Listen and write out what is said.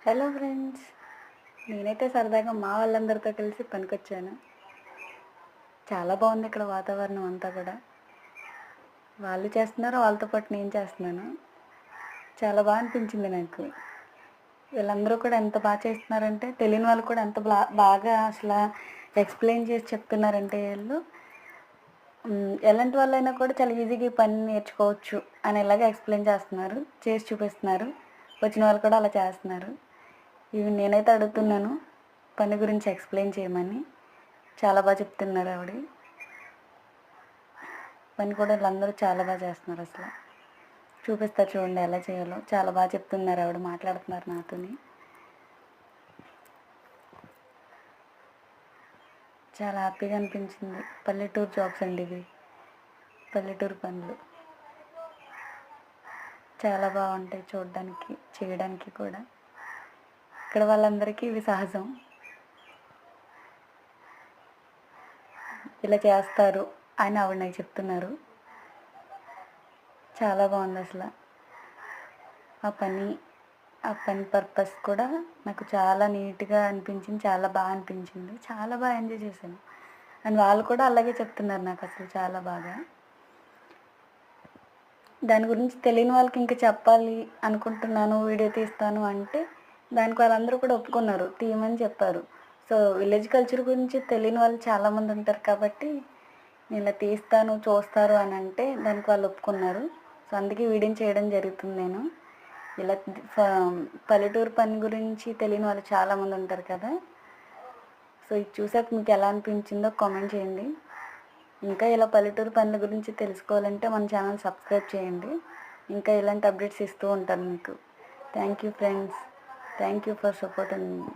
Hello friends, నేనైతే సరదాగా మా వాళ్ళందరితో కలిసి పనికొచ్చాను. చాలా బాగుంది ఇక్కడ వాతావరణం అంతా కూడా. వాళ్ళు చేస్తున్నారు, వాళ్ళతో పాటు నేను చేస్తున్నాను. చాలా బాగా అనిపించింది నాకు. వీళ్ళందరూ కూడా ఎంత బాగా చేస్తున్నారంటే, తెలియని వాళ్ళు కూడా ఎంత బాగా అసలు ఎక్స్ప్లెయిన్ చేసి చెప్తున్నారంటే వీళ్ళు ఎలాంటి వాళ్ళైనా కూడా చాలా ఈజీగా ఈ పని నేర్చుకోవచ్చు అనేలాగా ఎక్స్ప్లెయిన్ చేస్తున్నారు, చేసి చూపిస్తున్నారు. వచ్చిన వాళ్ళు కూడా అలా చేస్తున్నారు. ఇవి నేనైతే అడుగుతున్నాను పని గురించి ఎక్స్ప్లెయిన్ చేయమని. చాలా బాగా చెప్తున్నారు ఆవిడ. పని కూడా వీళ్ళందరూ చాలా బాగా చేస్తున్నారు. అసలు చూపిస్తారు చూడండి ఎలా చేయాలో. చాలా బాగా చెప్తున్నారు ఆవిడ, మాట్లాడుతున్నారు నాతోని. చాలా హ్యాపీగా అనిపించింది. పల్లెటూరు జాబ్స్ అండి ఇవి, పల్లెటూరు పనులు చాలా బాగుంటాయి చూడడానికి, చేయడానికి కూడా. ఇక్కడ వాళ్ళందరికీ ఇవి సహజం, ఇలా చేస్తారు అని ఆవిడ నాకు చెప్తున్నారు. చాలా బాగుంది అసలు ఆ పని పర్పస్ కూడా నాకు చాలా నీట్గా అనిపించింది, చాలా బాగా అనిపించింది, చాలా బాగా ఎంజాయ్ చేశాను. అండ్ వాళ్ళు కూడా అలాగే చెప్తున్నారు నాకు అసలు చాలా బాగా. దాని గురించి తెలియని వాళ్ళకి ఇంకా చెప్పాలి అనుకుంటున్నాను, వీడియో తీస్తాను అంటే దానికి వాళ్ళందరూ కూడా ఒప్పుకున్నారు, తీయమని చెప్పారు. సో విలేజ్ కల్చర్ గురించి తెలియని వాళ్ళు చాలామంది ఉంటారు కాబట్టి నేను ఇలా తీస్తాను చూస్తారు అని అంటే దానికి వాళ్ళు ఒప్పుకున్నారు. సో అందుకే వీడియో చేయడం జరుగుతుంది. నేను ఇలా పల్లెటూరు పని గురించి తెలియని వాళ్ళు చాలామంది ఉంటారు కదా. సో ఇది చూసాక మీకు ఎలా అనిపించిందో కామెంట్ చేయండి. ఇంకా ఇలా పల్లెటూరు పనుల గురించి తెలుసుకోవాలంటే మన ఛానల్ సబ్స్క్రైబ్ చేయండి. ఇంకా ఇలాంటి అప్డేట్స్ ఇస్తూ ఉంటాను మీకు. Thank you friends, thank you for supporting me.